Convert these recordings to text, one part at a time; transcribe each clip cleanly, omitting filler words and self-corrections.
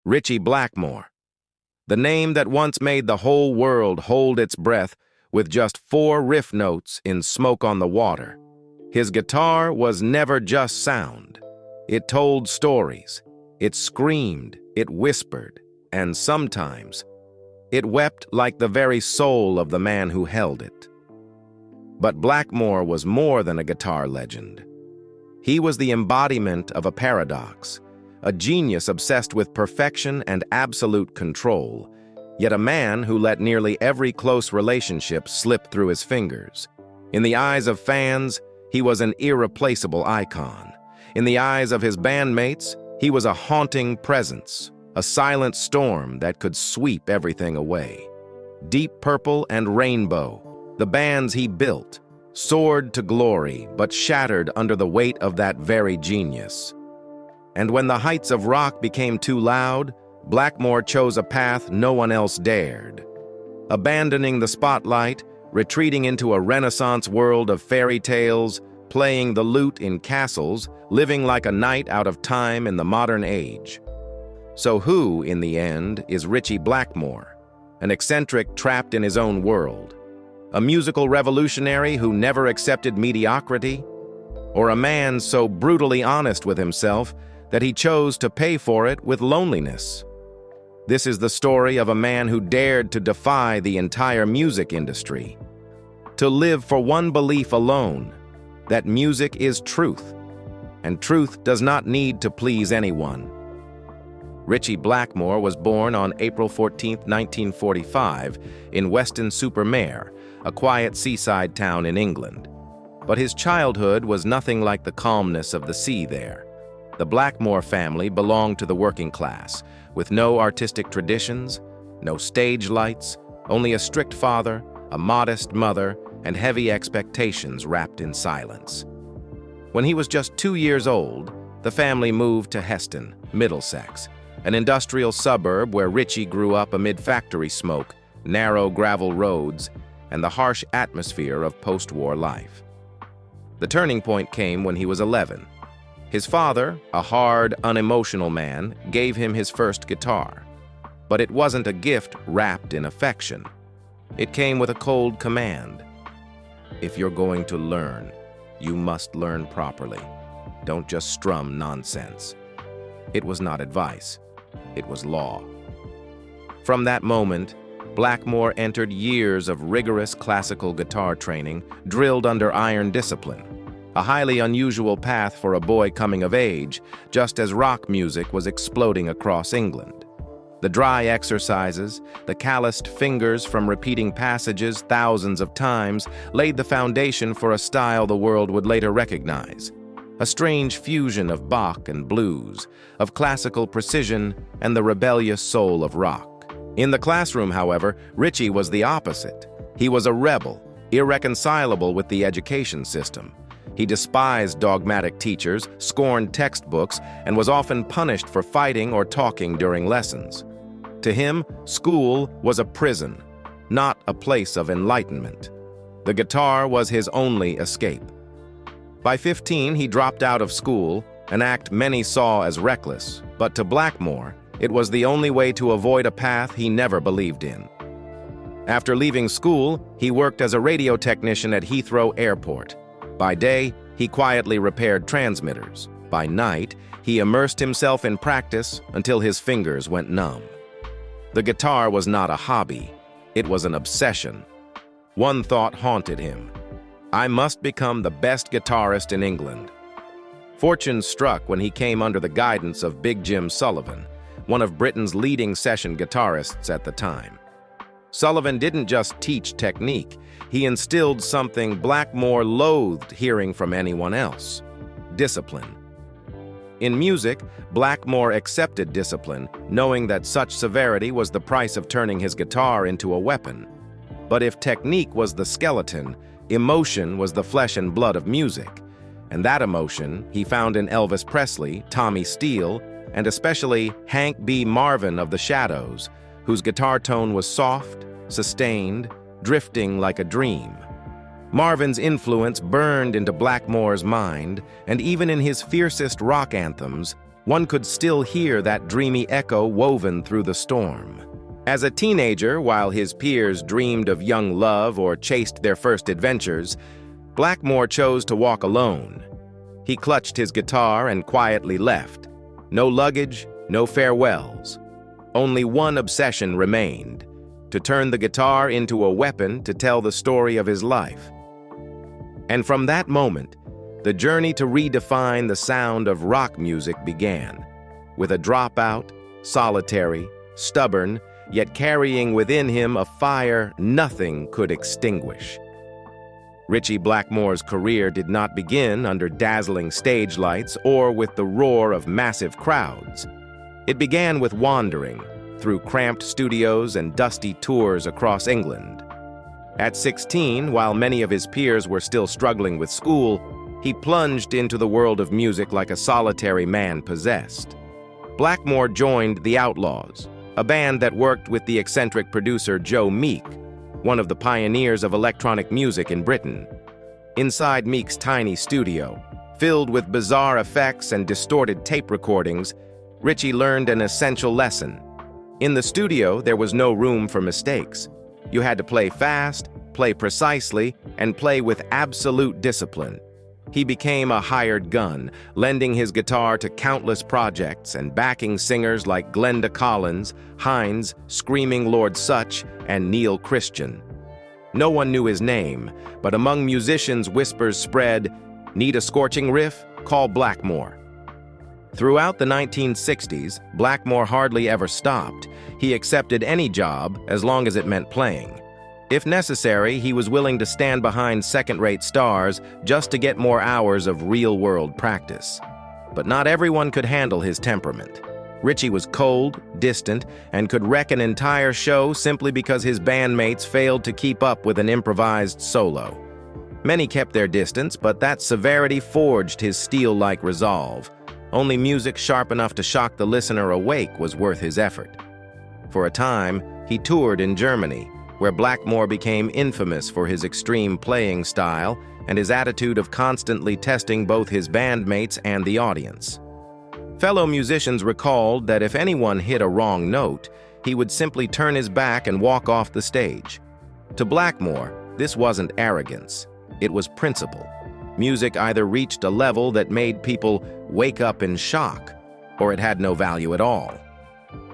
Ritchie Blackmore. The name that once made the whole world hold its breath with just 4 riff notes in Smoke on the Water. His guitar was never just sound. It told stories. It screamed, it whispered, and sometimes it wept like the very soul of the man who held it. But Blackmore was more than a guitar legend. He was the embodiment of a paradox, a genius obsessed with perfection and absolute control, yet a man who let nearly every close relationship slip through his fingers. In the eyes of fans, he was an irreplaceable icon. In the eyes of his bandmates, he was a haunting presence, a silent storm that could sweep everything away. Deep Purple and Rainbow, the bands he built, soared to glory but shattered under the weight of that very genius. And when the heights of rock became too loud, Blackmore chose a path no one else dared. Abandoning the spotlight, retreating into a Renaissance world of fairy tales, playing the lute in castles, living like a knight out of time in the modern age. So who, in the end, is Ritchie Blackmore? An eccentric trapped in his own world? A musical revolutionary who never accepted mediocrity? Or a man so brutally honest with himself that he chose to pay for it with loneliness? This is the story of a man who dared to defy the entire music industry, to live for one belief alone, that music is truth, and truth does not need to please anyone. Ritchie Blackmore was born on April 14, 1945, in Weston-super-Mare, a quiet seaside town in England. But his childhood was nothing like the calmness of the sea there. The Blackmore family belonged to the working class, with no artistic traditions, no stage lights, only a strict father, a modest mother, and heavy expectations wrapped in silence. When he was just 2 years old, the family moved to Heston, Middlesex, an industrial suburb where Ritchie grew up amid factory smoke, narrow gravel roads, and the harsh atmosphere of post-war life. The turning point came when he was 11. His father, a hard, unemotional man, gave him his first guitar. But it wasn't a gift wrapped in affection. It came with a cold command. If you're going to learn, you must learn properly. Don't just strum nonsense. It was not advice. It was law. From that moment, Blackmore entered years of rigorous classical guitar training, drilled under iron discipline. A highly unusual path for a boy coming of age, just as rock music was exploding across England. The dry exercises, the calloused fingers from repeating passages thousands of times, laid the foundation for a style the world would later recognize. A strange fusion of Bach and blues, of classical precision and the rebellious soul of rock. In the classroom, however, Ritchie was the opposite. He was a rebel, irreconcilable with the education system. He despised dogmatic teachers, scorned textbooks, and was often punished for fighting or talking during lessons. To him, school was a prison, not a place of enlightenment. The guitar was his only escape. By 15, he dropped out of school, an act many saw as reckless, but to Blackmore, it was the only way to avoid a path he never believed in. After leaving school, he worked as a radio technician at Heathrow Airport. By day, he quietly repaired transmitters. By night, he immersed himself in practice until his fingers went numb. The guitar was not a hobby. It was an obsession. One thought haunted him. I must become the best guitarist in England. Fortune struck when he came under the guidance of Big Jim Sullivan, one of Britain's leading session guitarists at the time. Sullivan didn't just teach technique, he instilled something Blackmore loathed hearing from anyone else: discipline. In music, Blackmore accepted discipline, knowing that such severity was the price of turning his guitar into a weapon. But if technique was the skeleton, emotion was the flesh and blood of music. And that emotion he found in Elvis Presley, Tommy Steele, and especially Hank B. Marvin of the Shadows, whose guitar tone was soft, sustained, drifting like a dream. Marvin's influence burned into Blackmore's mind, and even in his fiercest rock anthems, One could still hear that dreamy echo woven through the storm. As a teenager, while his peers dreamed of young love or chased their first adventures, Blackmore chose to walk alone. He clutched his guitar and quietly left. No luggage, no farewells. Only one obsession remained: to turn the guitar into a weapon to tell the story of his life. And from that moment, the journey to redefine the sound of rock music began, with a dropout, solitary, stubborn, yet carrying within him a fire nothing could extinguish. Ritchie Blackmore's career did not begin under dazzling stage lights or with the roar of massive crowds. It began with wandering through cramped studios and dusty tours across England. At 16, while many of his peers were still struggling with school, he plunged into the world of music like a solitary man possessed. Blackmore joined the Outlaws, a band that worked with the eccentric producer Joe Meek, one of the pioneers of electronic music in Britain. Inside Meek's tiny studio, filled with bizarre effects and distorted tape recordings, Ritchie learned an essential lesson. In the studio, there was no room for mistakes. You had to play fast, play precisely, and play with absolute discipline. He became a hired gun, lending his guitar to countless projects and backing singers like Glenda Collins, Hines, Screaming Lord Sutch, and Neil Christian. No one knew his name, but among musicians whispers spread, "Need a scorching riff? Call Blackmore." Throughout the 1960s, Blackmore hardly ever stopped. He accepted any job as long as it meant playing. If necessary, he was willing to stand behind second-rate stars just to get more hours of real-world practice. But not everyone could handle his temperament. Ritchie was cold, distant, and could wreck an entire show simply because his bandmates failed to keep up with an improvised solo. Many kept their distance, but that severity forged his steel-like resolve. Only music sharp enough to shock the listener awake was worth his effort. For a time, he toured in Germany, where Blackmore became infamous for his extreme playing style and his attitude of constantly testing both his bandmates and the audience. Fellow musicians recalled that if anyone hit a wrong note, he would simply turn his back and walk off the stage. To Blackmore, this wasn't arrogance, it was principle. Music either reached a level that made people wake up in shock, or it had no value at all.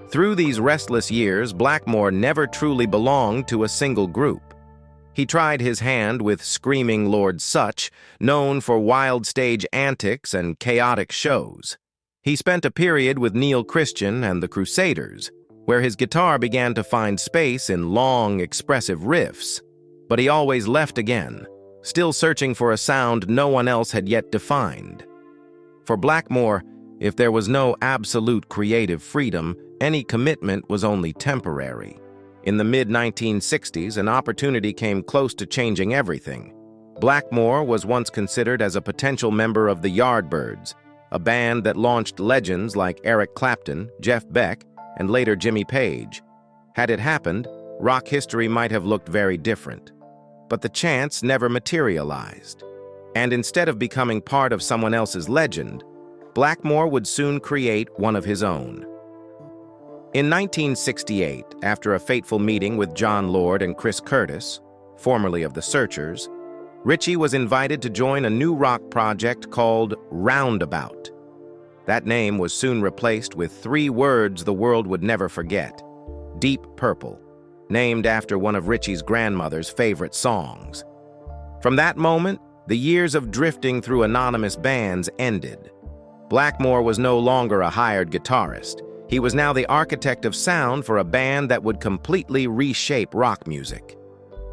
Through these restless years, Blackmore never truly belonged to a single group. He tried his hand with Screaming Lord Sutch, known for wild stage antics and chaotic shows. He spent a period with Neil Christian and the Crusaders, where his guitar began to find space in long, expressive riffs. But he always left again, still searching for a sound no one else had yet defined. For Blackmore, if there was no absolute creative freedom, any commitment was only temporary. In the mid-1960s, an opportunity came close to changing everything. Blackmore was once considered as a potential member of the Yardbirds, a band that launched legends like Eric Clapton, Jeff Beck, and later Jimmy Page. Had it happened, rock history might have looked very different. But the chance never materialized. And instead of becoming part of someone else's legend, Blackmore would soon create one of his own. In 1968, after a fateful meeting with John Lord and Chris Curtis, formerly of the Searchers, Ritchie was invited to join a new rock project called Roundabout. That name was soon replaced with 3 words the world would never forget: Deep Purple, named after one of Ritchie's grandmother's favorite songs. From that moment, the years of drifting through anonymous bands ended. Blackmore was no longer a hired guitarist. He was now the architect of sound for a band that would completely reshape rock music.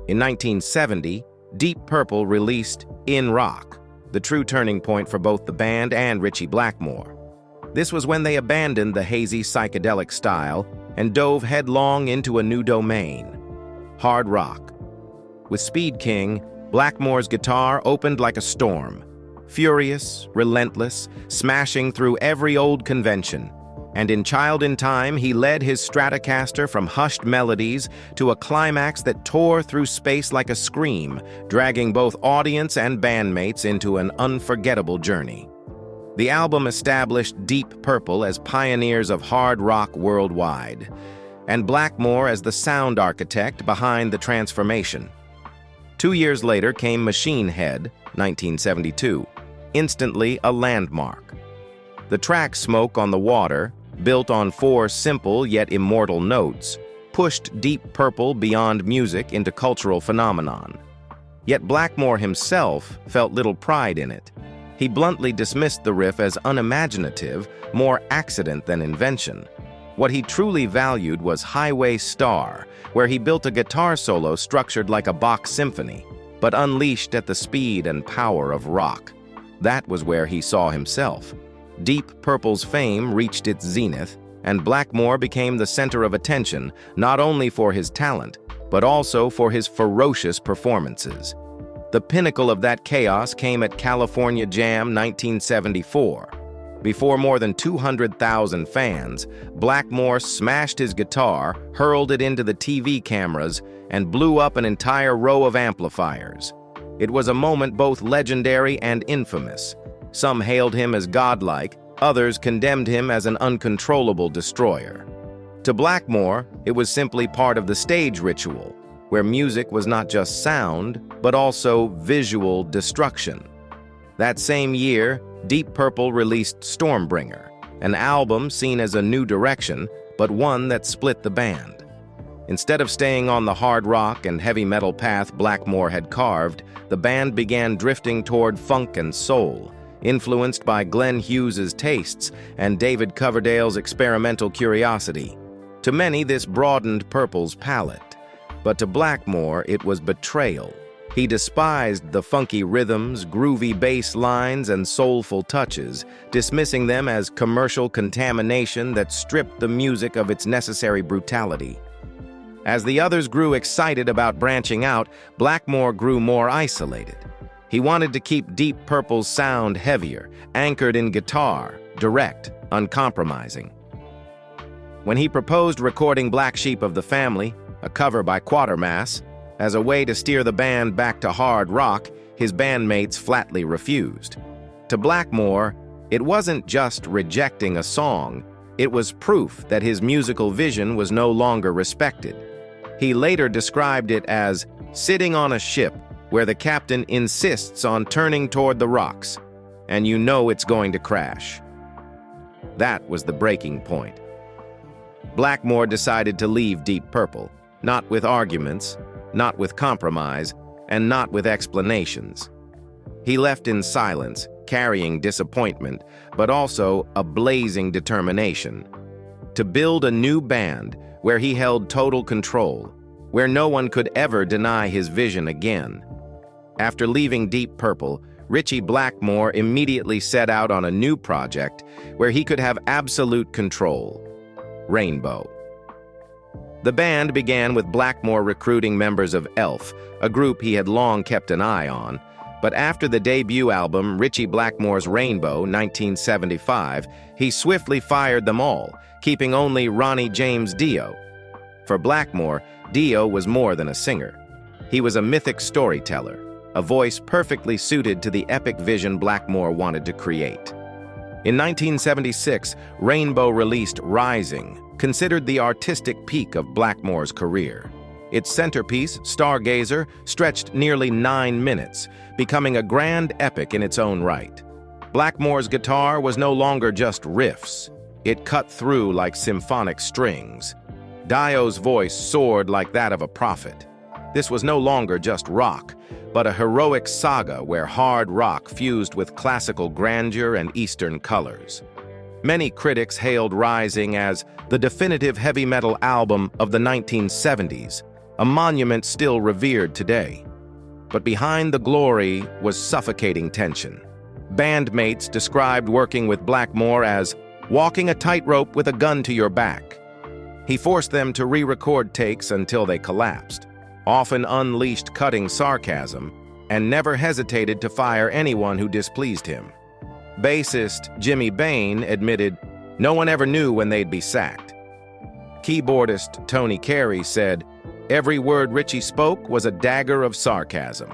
In 1970, Deep Purple released In Rock, the true turning point for both the band and Ritchie Blackmore. This was when they abandoned the hazy psychedelic style and dove headlong into a new domain: hard rock. With Speed King, Blackmore's guitar opened like a storm, furious, relentless, smashing through every old convention. And in Child in Time, he led his Stratocaster from hushed melodies to a climax that tore through space like a scream, dragging both audience and bandmates into an unforgettable journey. The album established Deep Purple as pioneers of hard rock worldwide, and Blackmore as the sound architect behind the transformation. 2 years later came Machine Head, 1972, instantly a landmark. The track Smoke on the Water, built on 4 simple yet immortal notes, pushed Deep Purple beyond music into cultural phenomenon. Yet Blackmore himself felt little pride in it. He bluntly dismissed the riff as unimaginative, more accident than invention. What he truly valued was Highway Star, where he built a guitar solo structured like a Bach symphony, but unleashed at the speed and power of rock. That was where he saw himself. Deep Purple's fame reached its zenith, and Blackmore became the center of attention not only for his talent, but also for his ferocious performances. The pinnacle of that chaos came at California Jam 1974. Before more than 200,000 fans, Blackmore smashed his guitar, hurled it into the TV cameras, and blew up an entire row of amplifiers. It was a moment both legendary and infamous. Some hailed him as godlike, others condemned him as an uncontrollable destroyer. To Blackmore, it was simply part of the stage ritual, where music was not just sound, but also visual destruction. That same year, Deep Purple released Stormbringer, an album seen as a new direction, but one that split the band. Instead of staying on the hard rock and heavy metal path Blackmore had carved, the band began drifting toward funk and soul, influenced by Glenn Hughes's tastes and David Coverdale's experimental curiosity. To many, this broadened Purple's palette, but to Blackmore, it was betrayal. He despised the funky rhythms, groovy bass lines, and soulful touches, dismissing them as commercial contamination that stripped the music of its necessary brutality. As the others grew excited about branching out, Blackmore grew more isolated. He wanted to keep Deep Purple's sound heavier, anchored in guitar, direct, uncompromising. When he proposed recording Black Sheep of the Family, a cover by Quatermass, as a way to steer the band back to hard rock, his bandmates flatly refused. To Blackmore, it wasn't just rejecting a song, it was proof that his musical vision was no longer respected. He later described it as sitting on a ship where the captain insists on turning toward the rocks, and you know it's going to crash. That was the breaking point. Blackmore decided to leave Deep Purple, not with arguments, not with compromise, and not with explanations. He left in silence, carrying disappointment, but also a blazing determination. To build a new band where he held total control, where no one could ever deny his vision again. After leaving Deep Purple, Ritchie Blackmore immediately set out on a new project where he could have absolute control: Rainbow. The band began with Blackmore recruiting members of Elf, a group he had long kept an eye on, but after the debut album Ritchie Blackmore's Rainbow, 1975, he swiftly fired them all, keeping only Ronnie James Dio. For Blackmore, Dio was more than a singer. He was a mythic storyteller, a voice perfectly suited to the epic vision Blackmore wanted to create. In 1976, Rainbow released Rising, considered the artistic peak of Blackmore's career. Its centerpiece, Stargazer, stretched nearly 9 minutes, becoming a grand epic in its own right. Blackmore's guitar was no longer just riffs. It cut through like symphonic strings. Dio's voice soared like that of a prophet. This was no longer just rock, but a heroic saga where hard rock fused with classical grandeur and Eastern colors. Many critics hailed Rising as the definitive heavy metal album of the 1970s, a monument still revered today. But behind the glory was suffocating tension. Bandmates described working with Blackmore as walking a tightrope with a gun to your back. He forced them to re-record takes until they collapsed, often unleashed cutting sarcasm, and never hesitated to fire anyone who displeased him. Bassist Jimmy Bain admitted no one ever knew when they'd be sacked. Keyboardist Tony Carey said, "Every word Ritchie spoke was a dagger of sarcasm."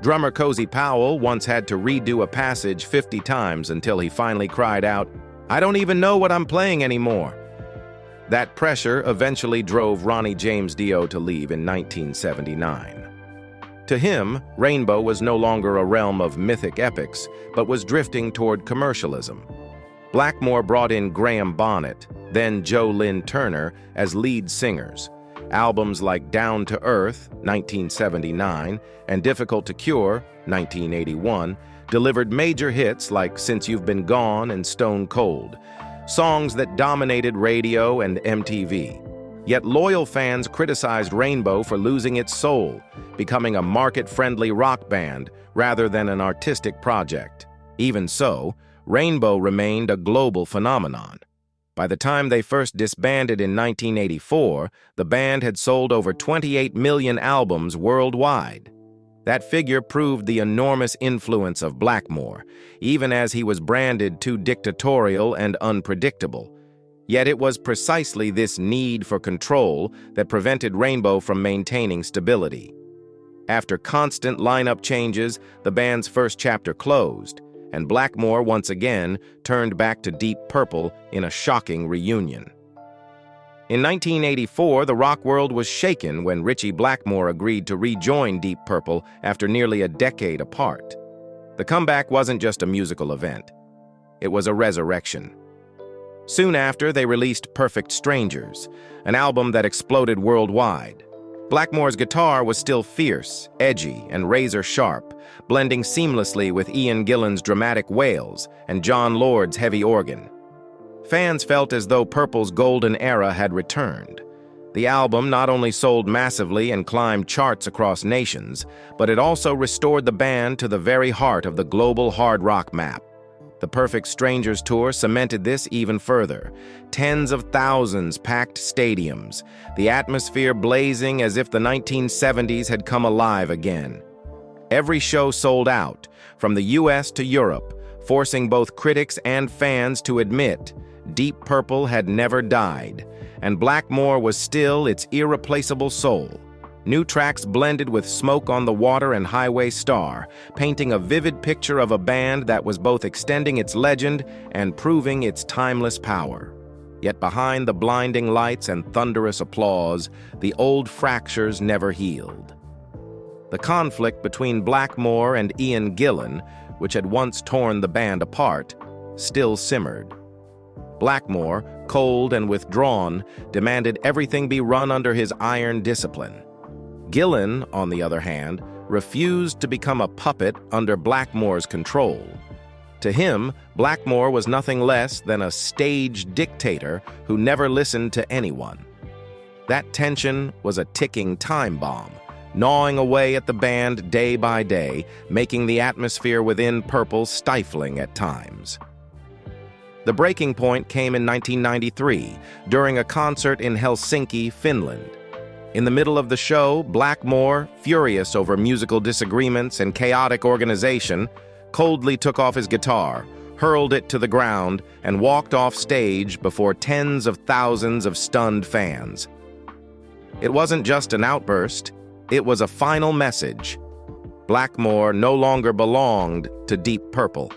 Drummer Cozy Powell once had to redo a passage 50 times until he finally cried out, "I don't even know what I'm playing anymore." That pressure eventually drove Ronnie James Dio to leave in 1979. To him, Rainbow was no longer a realm of mythic epics, but was drifting toward commercialism. Blackmore brought in Graham Bonnet, then Joe Lynn Turner, as lead singers. Albums like Down to Earth, 1979, and Difficult to Cure, 1981, delivered major hits like Since You've Been Gone and Stone Cold, songs that dominated radio and MTV. Yet loyal fans criticized Rainbow for losing its soul, becoming a market-friendly rock band rather than an artistic project. Even so, Rainbow remained a global phenomenon. By the time they first disbanded in 1984, the band had sold over 28 million albums worldwide. That figure proved the enormous influence of Blackmore, even as he was branded too dictatorial and unpredictable. Yet it was precisely this need for control that prevented Rainbow from maintaining stability. After constant lineup changes, the band's first chapter closed, and Blackmore once again turned back to Deep Purple in a shocking reunion. In 1984, the rock world was shaken when Ritchie Blackmore agreed to rejoin Deep Purple after nearly a decade apart. The comeback wasn't just a musical event. It was a resurrection. Soon after, they released Perfect Strangers, an album that exploded worldwide. Blackmore's guitar was still fierce, edgy, and razor-sharp, blending seamlessly with Ian Gillan's dramatic wails and John Lord's heavy organ. Fans felt as though Purple's golden era had returned. The album not only sold massively and climbed charts across nations, but it also restored the band to the very heart of the global hard rock map. The Perfect Strangers tour cemented this even further. Tens of thousands packed stadiums, the atmosphere blazing as if the 1970s had come alive again. Every show sold out, from the US to Europe, forcing both critics and fans to admit Deep Purple had never died, and Blackmore was still its irreplaceable soul. New tracks blended with Smoke on the Water and Highway Star, painting a vivid picture of a band that was both extending its legend and proving its timeless power. Yet behind the blinding lights and thunderous applause, the old fractures never healed. The conflict between Blackmore and Ian Gillan, which had once torn the band apart, still simmered. Blackmore, cold and withdrawn, demanded everything be run under his iron discipline. Gillan, on the other hand, refused to become a puppet under Blackmore's control. To him, Blackmore was nothing less than a stage dictator who never listened to anyone. That tension was a ticking time bomb, gnawing away at the band day by day, making the atmosphere within Purple stifling at times. The breaking point came in 1993, during a concert in Helsinki, Finland. In the middle of the show, Blackmore, furious over musical disagreements and chaotic organization, coldly took off his guitar, hurled it to the ground, and walked off stage before tens of thousands of stunned fans. It wasn't just an outburst, it was a final message. Blackmore no longer belonged to Deep Purple.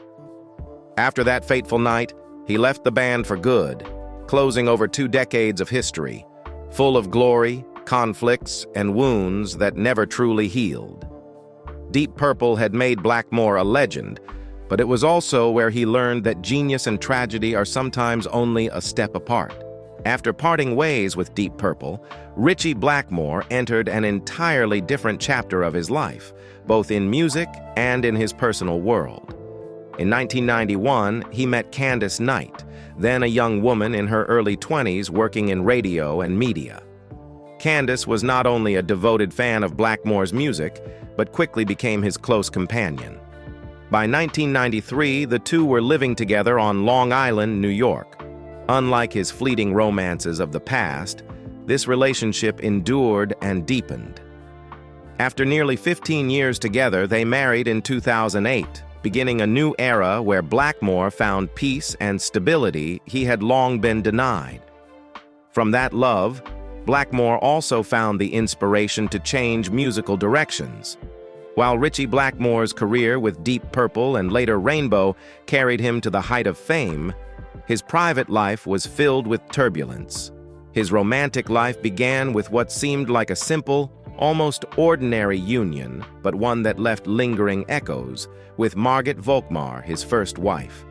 After that fateful night, he left the band for good, closing over 2 decades of history, full of glory, conflicts, and wounds that never truly healed. Deep Purple had made Blackmore a legend, but it was also where he learned that genius and tragedy are sometimes only a step apart. After parting ways with Deep Purple, Ritchie Blackmore entered an entirely different chapter of his life, both in music and in his personal world. In 1991, he met Candace Knight, then a young woman in her early 20s working in radio and media. Candace was not only a devoted fan of Blackmore's music, but quickly became his close companion. By 1993, the two were living together on Long Island, New York. Unlike his fleeting romances of the past, this relationship endured and deepened. After nearly 15 years together, they married in 2008, beginning a new era where Blackmore found peace and stability he had long been denied. From that love, Blackmore also found the inspiration to change musical directions. While Ritchie Blackmore's career with Deep Purple and later Rainbow carried him to the height of fame, his private life was filled with turbulence. His romantic life began with what seemed like a simple, almost ordinary union, but one that left lingering echoes, with Margit Volkmar, his first wife.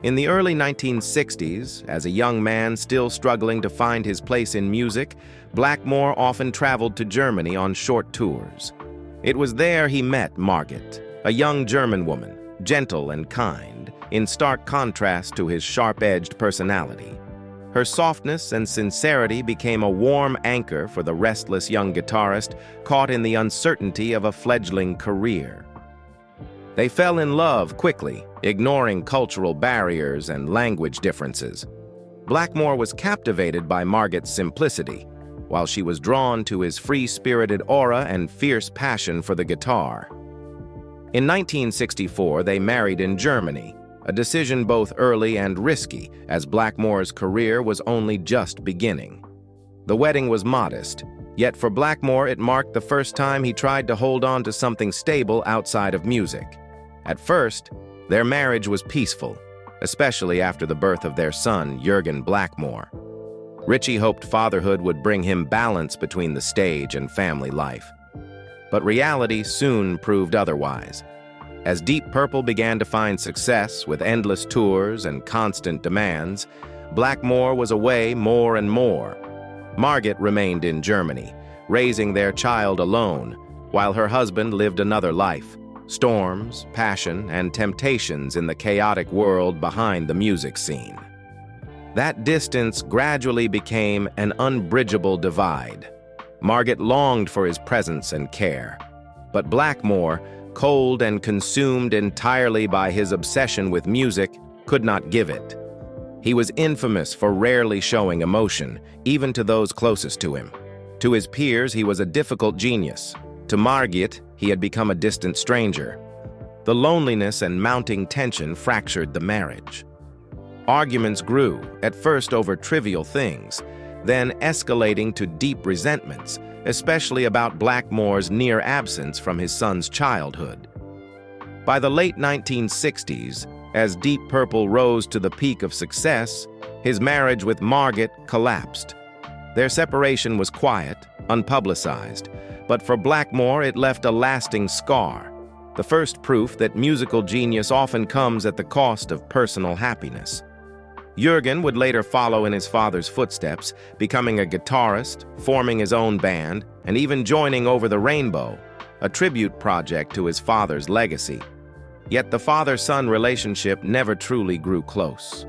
In the early 1960s, as a young man still struggling to find his place in music, Blackmore often traveled to Germany on short tours. It was there he met Margit, a young German woman, gentle and kind, in stark contrast to his sharp-edged personality. Her softness and sincerity became a warm anchor for the restless young guitarist caught in the uncertainty of a fledgling career. They fell in love quickly, ignoring cultural barriers and language differences. Blackmore was captivated by Margit's simplicity, while she was drawn to his free-spirited aura and fierce passion for the guitar. In 1964, they married in Germany, a decision both early and risky, as Blackmore's career was only just beginning. The wedding was modest, yet for Blackmore it marked the first time he tried to hold on to something stable outside of music. At first, their marriage was peaceful, especially after the birth of their son, Jürgen Blackmore. Ritchie hoped fatherhood would bring him balance between the stage and family life. But reality soon proved otherwise. As Deep Purple began to find success with endless tours and constant demands, Blackmore was away more and more. Margit remained in Germany, raising their child alone, while her husband lived another life, storms, passion, and temptations in the chaotic world behind the music scene. That distance gradually became an unbridgeable divide. Margit longed for his presence and care, but Blackmore, cold and consumed entirely by his obsession with music, could not give it. He was infamous for rarely showing emotion, even to those closest to him. To his peers, he was a difficult genius. To Margit, he had become a distant stranger. The loneliness and mounting tension fractured the marriage. Arguments grew, at first over trivial things, then escalating to deep resentments, especially about Blackmore's near absence from his son's childhood. By the late 1960s, as Deep Purple rose to the peak of success, his marriage with Margit collapsed. Their separation was quiet, unpublicized, but for Blackmore it left a lasting scar, the first proof that musical genius often comes at the cost of personal happiness. Jürgen would later follow in his father's footsteps, becoming a guitarist, forming his own band, and even joining Over the Rainbow, a tribute project to his father's legacy. Yet the father-son relationship never truly grew close.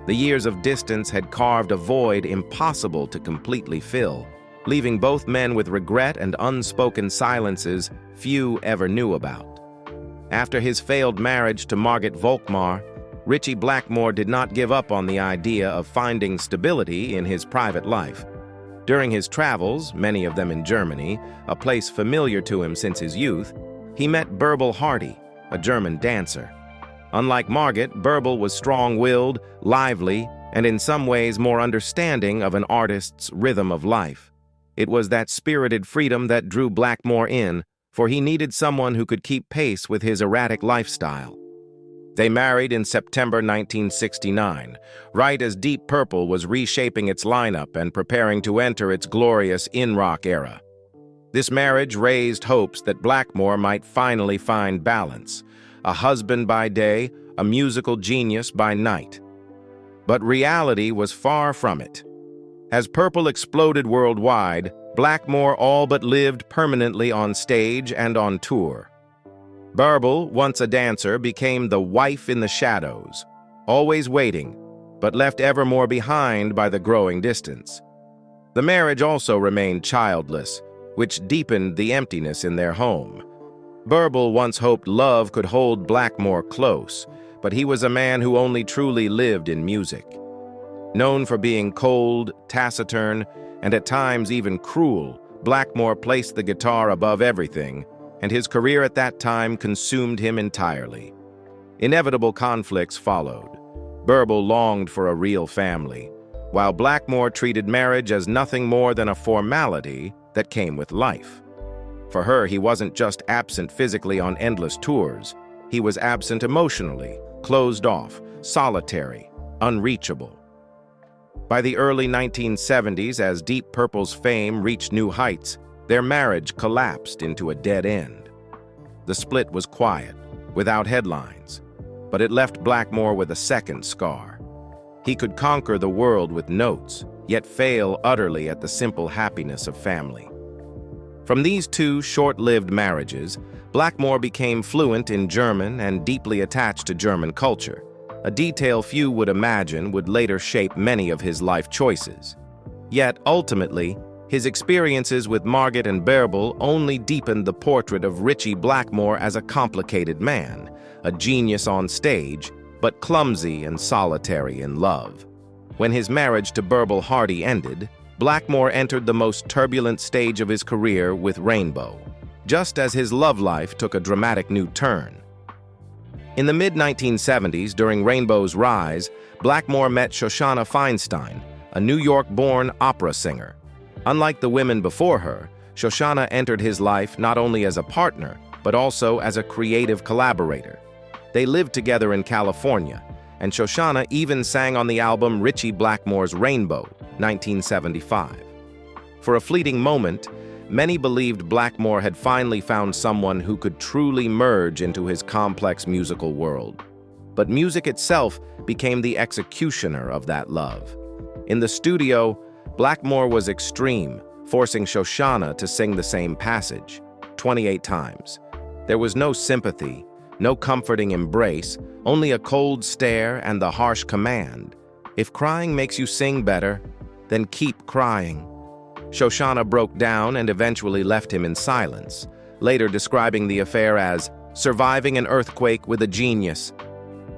The years of distance had carved a void impossible to completely fill, leaving both men with regret and unspoken silences few ever knew about. After his failed marriage to Margit Volkmar, Ritchie Blackmore did not give up on the idea of finding stability in his private life. During his travels, many of them in Germany, a place familiar to him since his youth, he met Bärbel Hardy, a German dancer. Unlike Margit, Bärbel was strong-willed, lively, and in some ways more understanding of an artist's rhythm of life. It was that spirited freedom that drew Blackmore in, for he needed someone who could keep pace with his erratic lifestyle. They married in September 1969, right as Deep Purple was reshaping its lineup and preparing to enter its glorious in-rock era. This marriage raised hopes that Blackmore might finally find balance, a husband by day, a musical genius by night. But reality was far from it. As Purple exploded worldwide, Blackmore all but lived permanently on stage and on tour. Bärbel, once a dancer, became the wife in the shadows, always waiting, but left ever more behind by the growing distance. The marriage also remained childless, which deepened the emptiness in their home. Bärbel once hoped love could hold Blackmore close, but he was a man who only truly lived in music. Known for being cold, taciturn, and at times even cruel, Blackmore placed the guitar above everything, and his career at that time consumed him entirely. Inevitable conflicts followed. Bärbel longed for a real family, while Blackmore treated marriage as nothing more than a formality that came with life. For her, he wasn't just absent physically on endless tours. He was absent emotionally, closed off, solitary, unreachable. By the early 1970s, as Deep Purple's fame reached new heights, their marriage collapsed into a dead end. The split was quiet, without headlines, but it left Blackmore with a second scar. He could conquer the world with notes, yet fail utterly at the simple happiness of family. From these two short-lived marriages, Blackmore became fluent in German and deeply attached to German culture, a detail few would imagine would later shape many of his life choices. Yet, ultimately, his experiences with Margit and Bärbel only deepened the portrait of Ritchie Blackmore as a complicated man, a genius on stage, but clumsy and solitary in love. When his marriage to Bärbel Hardy ended, Blackmore entered the most turbulent stage of his career with Rainbow, just as his love life took a dramatic new turn. In the mid-1970s, during Rainbow's rise, Blackmore met Shoshana Feinstein, a New York-born opera singer. Unlike the women before her, Shoshana entered his life not only as a partner, but also as a creative collaborator. They lived together in California, and Shoshana even sang on the album Ritchie Blackmore's Rainbow, 1975. For a fleeting moment, many believed Blackmore had finally found someone who could truly merge into his complex musical world. But music itself became the executioner of that love. In the studio, Blackmore was extreme, forcing Shoshana to sing the same passage, 28 times. There was no sympathy, no comforting embrace, only a cold stare and the harsh command. If crying makes you sing better, then keep crying. Shoshana broke down and eventually left him in silence, later describing the affair as surviving an earthquake with a genius.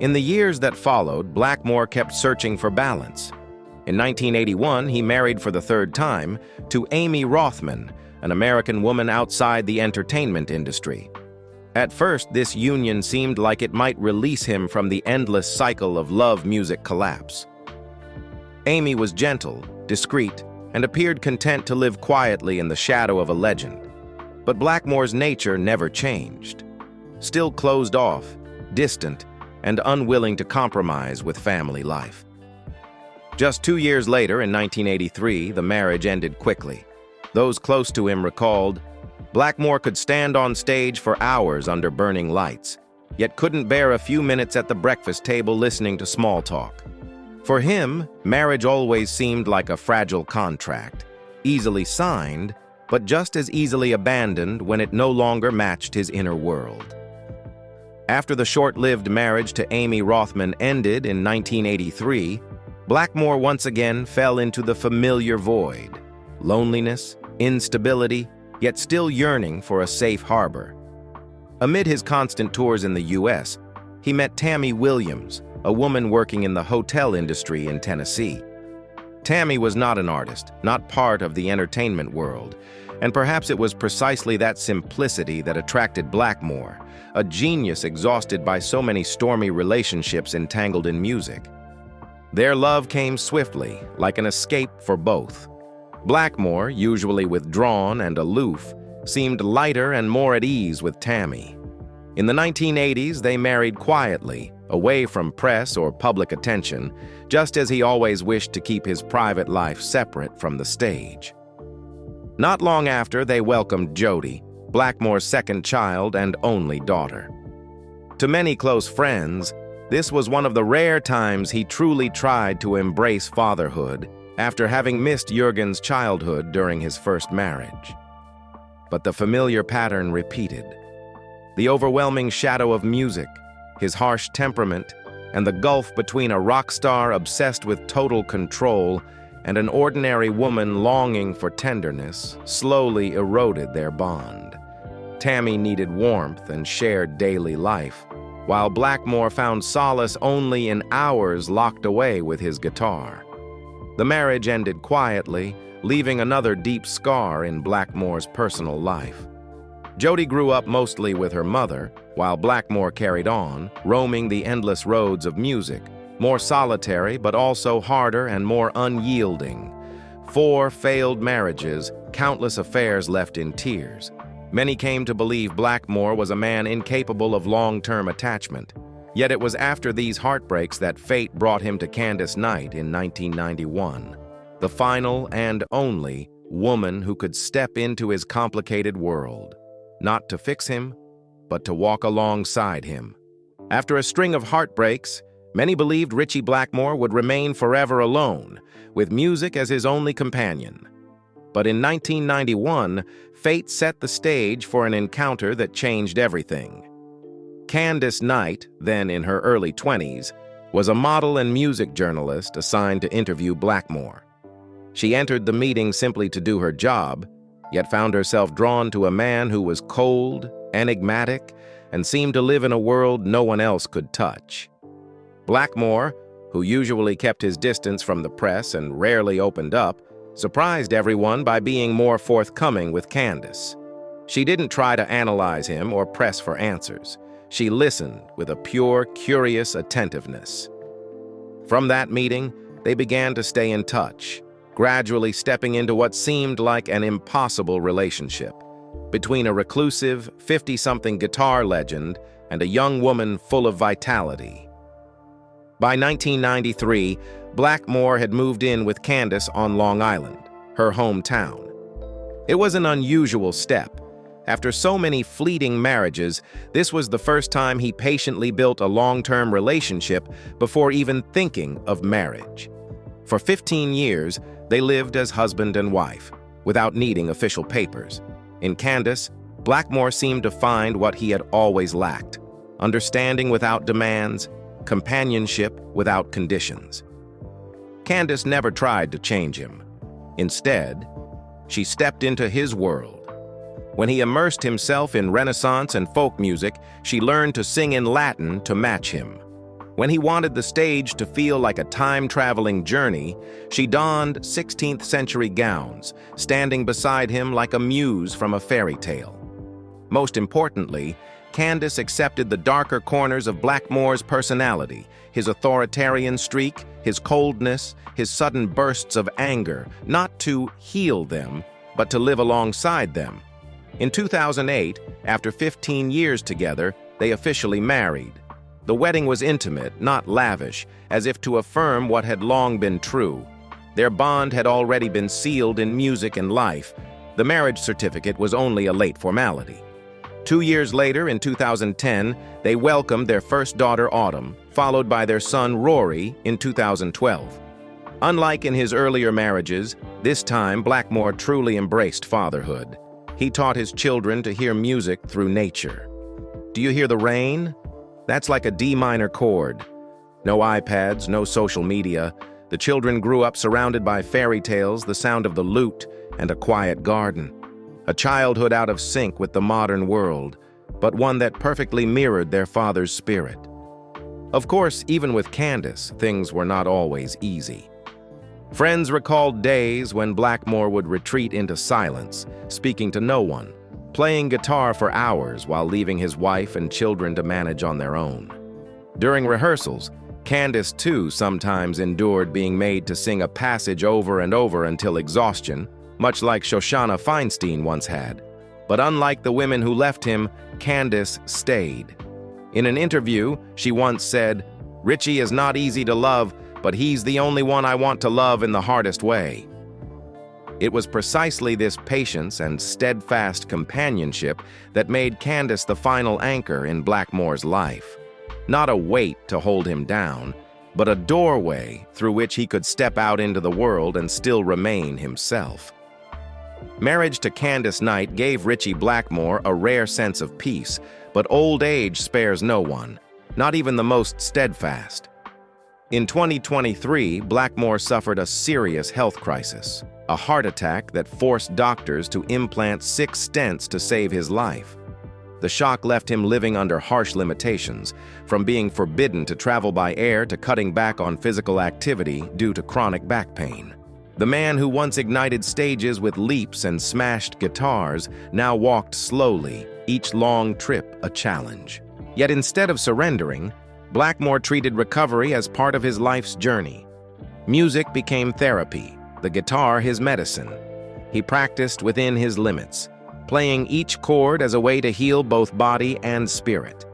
In the years that followed, Blackmore kept searching for balance. In 1981, he married for the third time to Amy Rothman, an American woman outside the entertainment industry. At first, this union seemed like it might release him from the endless cycle of love-music collapse. Amy was gentle, discreet, and appeared content to live quietly in the shadow of a legend. But Blackmore's nature never changed. Still closed off, distant, and unwilling to compromise with family life. Just 2 years later, in 1983, the marriage ended quickly. Those close to him recalled, Blackmore could stand on stage for hours under burning lights, yet couldn't bear a few minutes at the breakfast table listening to small talk. For him, marriage always seemed like a fragile contract, easily signed, but just as easily abandoned when it no longer matched his inner world. After the short-lived marriage to Amy Rothman ended in 1983, Blackmore once again fell into the familiar void, loneliness, instability, yet still yearning for a safe harbor. Amid his constant tours in the U.S., he met Tammy Williams, a woman working in the hotel industry in Tennessee. Tammy was not an artist, not part of the entertainment world, and perhaps it was precisely that simplicity that attracted Blackmore, a genius exhausted by so many stormy relationships entangled in music. Their love came swiftly, like an escape for both. Blackmore, usually withdrawn and aloof, seemed lighter and more at ease with Tammy. In the 1980s, they married quietly, away from press or public attention, just as he always wished to keep his private life separate from the stage. Not long after, they welcomed Jody, Blackmore's second child and only daughter. To many close friends, this was one of the rare times he truly tried to embrace fatherhood after having missed Jürgen's childhood during his first marriage. But the familiar pattern repeated. The overwhelming shadow of music, his harsh temperament, and the gulf between a rock star obsessed with total control and an ordinary woman longing for tenderness slowly eroded their bond. Tammy needed warmth and shared daily life, while Blackmore found solace only in hours locked away with his guitar. The marriage ended quietly, leaving another deep scar in Blackmore's personal life. Jody grew up mostly with her mother, while Blackmore carried on, roaming the endless roads of music, more solitary but also harder and more unyielding. 4 failed marriages, countless affairs left in tears. Many came to believe Blackmore was a man incapable of long-term attachment. Yet it was after these heartbreaks that fate brought him to Candace Knight in 1991, the final and only woman who could step into his complicated world, not to fix him, but to walk alongside him. After a string of heartbreaks, many believed Ritchie Blackmore would remain forever alone, with music as his only companion. But in 1991, fate set the stage for an encounter that changed everything. Candace Knight, then in her early 20s, was a model and music journalist assigned to interview Blackmore. She entered the meeting simply to do her job, yet found herself drawn to a man who was cold, enigmatic, and seemed to live in a world no one else could touch. Blackmore, who usually kept his distance from the press and rarely opened up, surprised everyone by being more forthcoming with Candace. She didn't try to analyze him or press for answers. She listened with a pure, curious attentiveness. From that meeting, they began to stay in touch, gradually stepping into what seemed like an impossible relationship between a reclusive, 50-something guitar legend and a young woman full of vitality. By 1993, Blackmore had moved in with Candace on Long Island, her hometown. It was an unusual step. After so many fleeting marriages, this was the first time he patiently built a long-term relationship before even thinking of marriage. For 15 years, they lived as husband and wife, without needing official papers. In Candace, Blackmore seemed to find what he had always lacked: understanding without demands, companionship without conditions. Candace never tried to change him. Instead, she stepped into his world. When he immersed himself in Renaissance and folk music, she learned to sing in Latin to match him. When he wanted the stage to feel like a time-traveling journey, she donned 16th-century gowns, standing beside him like a muse from a fairy tale. Most importantly, Candace accepted the darker corners of Blackmore's personality, his authoritarian streak, his coldness, his sudden bursts of anger, not to heal them, but to live alongside them. In 2008, after 15 years together, they officially married. The wedding was intimate, not lavish, as if to affirm what had long been true. Their bond had already been sealed in music and life. The marriage certificate was only a late formality. 2 years later, in 2010, they welcomed their first daughter, Autumn, followed by their son, Rory, in 2012. Unlike in his earlier marriages, this time Blackmore truly embraced fatherhood. He taught his children to hear music through nature. Do you hear the rain? That's like a D minor chord. No iPads, no social media. The children grew up surrounded by fairy tales, the sound of the lute, and a quiet garden. A childhood out of sync with the modern world, but one that perfectly mirrored their father's spirit. Of course, even with Candace, things were not always easy. Friends recalled days when Blackmore would retreat into silence, speaking to no one, playing guitar for hours while leaving his wife and children to manage on their own. During rehearsals, Candace too sometimes endured being made to sing a passage over and over until exhaustion, much like Shoshana Feinstein once had. But unlike the women who left him, Candace stayed. In an interview, she once said, "Ritchie is not easy to love, but he's the only one I want to love in the hardest way." It was precisely this patience and steadfast companionship that made Candace the final anchor in Blackmore's life. Not a weight to hold him down, but a doorway through which he could step out into the world and still remain himself. Marriage to Candace Knight gave Ritchie Blackmore a rare sense of peace, but old age spares no one, not even the most steadfast. In 2023, Blackmore suffered a serious health crisis, a heart attack that forced doctors to implant 6 stents to save his life. The shock left him living under harsh limitations, from being forbidden to travel by air to cutting back on physical activity due to chronic back pain. The man who once ignited stages with leaps and smashed guitars now walked slowly, each long trip a challenge. Yet instead of surrendering, Blackmore treated recovery as part of his life's journey. Music became therapy, the guitar his medicine. He practiced within his limits, playing each chord as a way to heal both body and spirit.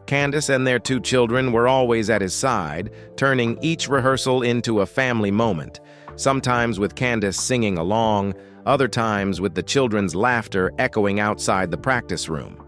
Candace and their 2 children were always at his side, turning each rehearsal into a family moment, sometimes with Candace singing along, other times with the children's laughter echoing outside the practice room.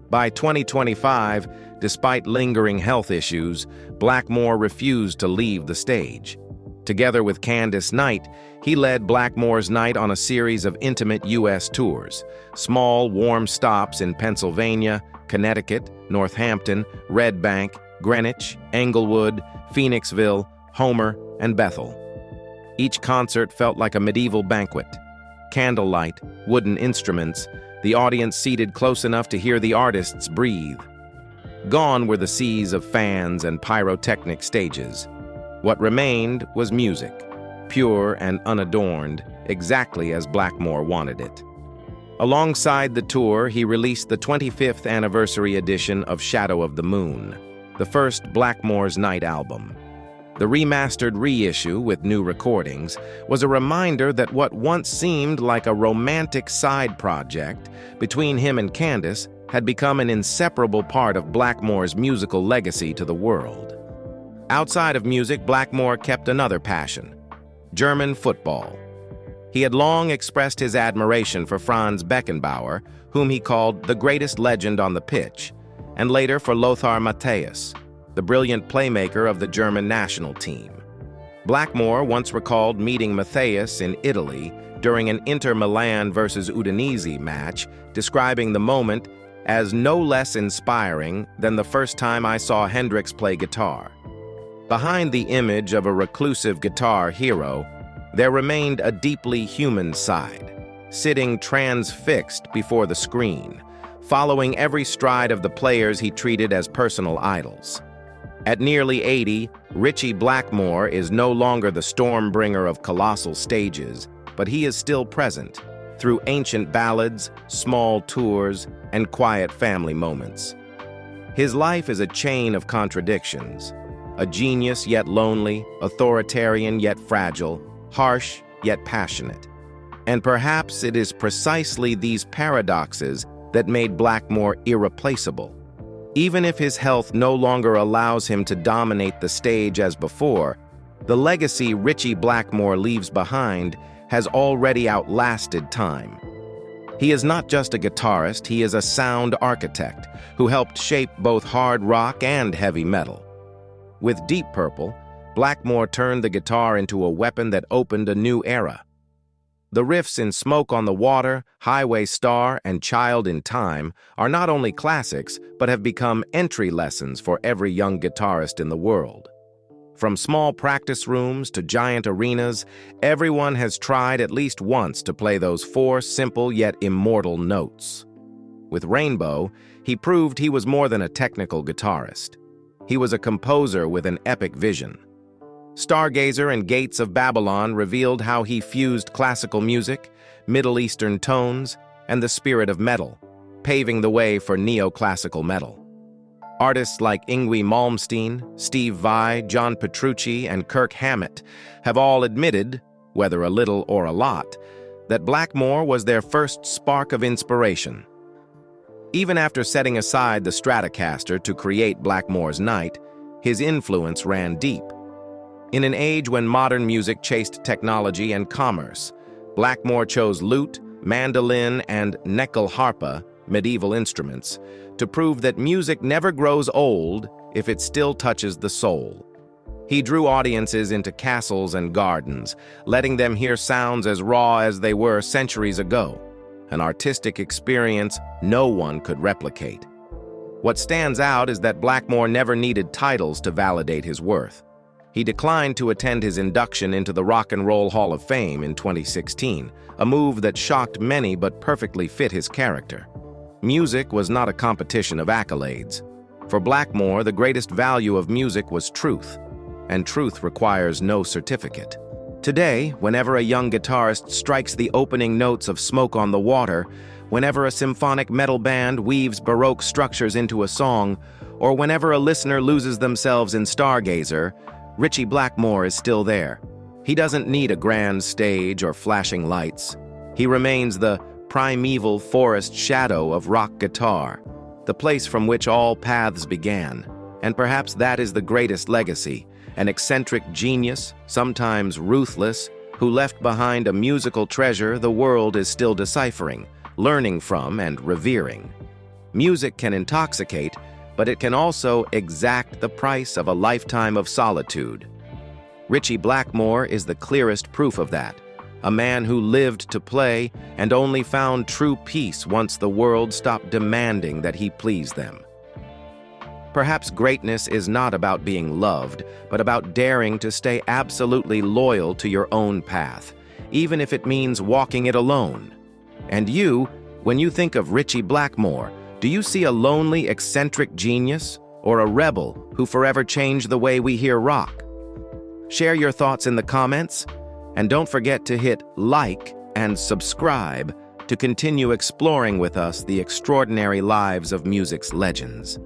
By 2025, despite lingering health issues, Blackmore refused to leave the stage. Together with Candace Knight, he led Blackmore's Night on a series of intimate U.S. tours, small, warm stops in Pennsylvania, Connecticut, Northampton, Red Bank, Greenwich, Englewood, Phoenixville, Homer, and Bethel. Each concert felt like a medieval banquet. Candlelight, wooden instruments, the audience seated close enough to hear the artists breathe. Gone were the seas of fans and pyrotechnic stages. What remained was music, pure and unadorned, exactly as Blackmore wanted it. Alongside the tour, he released the 25th anniversary edition of Shadow of the Moon, the first Blackmore's Night album. The remastered reissue with new recordings was a reminder that what once seemed like a romantic side project between him and Candace had become an inseparable part of Blackmore's musical legacy to the world. Outside of music, Blackmore kept another passion: German football. He had long expressed his admiration for Franz Beckenbauer, whom he called the greatest legend on the pitch, and later for Lothar Matthäus, the brilliant playmaker of the German national team. Blackmore once recalled meeting Matthäus in Italy during an Inter Milan versus Udinese match, describing the moment as no less inspiring than the first time I saw Hendrix play guitar. Behind the image of a reclusive guitar hero, there remained a deeply human side, sitting transfixed before the screen, following every stride of the players he treated as personal idols. At nearly 80, Ritchie Blackmore is no longer the stormbringer of colossal stages, but he is still present through ancient ballads, small tours, and quiet family moments. His life is a chain of contradictions, a genius yet lonely, authoritarian yet fragile, harsh yet passionate. And perhaps it is precisely these paradoxes that made Blackmore irreplaceable. Even if his health no longer allows him to dominate the stage as before, the legacy Ritchie Blackmore leaves behind has already outlasted time. He is not just a guitarist, he is a sound architect who helped shape both hard rock and heavy metal. With Deep Purple, Blackmore turned the guitar into a weapon that opened a new era. The riffs in Smoke on the Water, Highway Star, and Child in Time are not only classics, but have become entry lessons for every young guitarist in the world. From small practice rooms to giant arenas, everyone has tried at least once to play those 4 simple yet immortal notes. With Rainbow, he proved he was more than a technical guitarist. He was a composer with an epic vision. Stargazer and Gates of Babylon revealed how he fused classical music, Middle Eastern tones, and the spirit of metal, paving the way for neoclassical metal. Artists like Yngwie Malmsteen, Steve Vai, John Petrucci, and Kirk Hammett have all admitted, whether a little or a lot, that Blackmore was their first spark of inspiration. Even after setting aside the Stratocaster to create Blackmore's Night, his influence ran deep. In an age when modern music chased technology and commerce, Blackmore chose lute, mandolin, and nyckelharpa, medieval instruments, to prove that music never grows old if it still touches the soul. He drew audiences into castles and gardens, letting them hear sounds as raw as they were centuries ago, an artistic experience no one could replicate. What stands out is that Blackmore never needed titles to validate his worth. He declined to attend his induction into the Rock and Roll Hall of Fame in 2016, a move that shocked many but perfectly fit his character. Music was not a competition of accolades. For Blackmore, the greatest value of music was truth, and truth requires no certificate. Today, whenever a young guitarist strikes the opening notes of Smoke on the Water, whenever a symphonic metal band weaves Baroque structures into a song, or whenever a listener loses themselves in Stargazer, Ritchie Blackmore is still there. He doesn't need a grand stage or flashing lights. He remains the primeval forest shadow of rock guitar, the place from which all paths began. And perhaps that is the greatest legacy, an eccentric genius, sometimes ruthless, who left behind a musical treasure the world is still deciphering, learning from, and revering. Music can intoxicate, but it can also exact the price of a lifetime of solitude. Ritchie Blackmore is the clearest proof of that, a man who lived to play and only found true peace once the world stopped demanding that he please them. Perhaps greatness is not about being loved, but about daring to stay absolutely loyal to your own path, even if it means walking it alone. And you, when you think of Ritchie Blackmore, do you see a lonely, eccentric genius, or a rebel who forever changed the way we hear rock? Share your thoughts in the comments, and don't forget to hit like and subscribe to continue exploring with us the extraordinary lives of music's legends.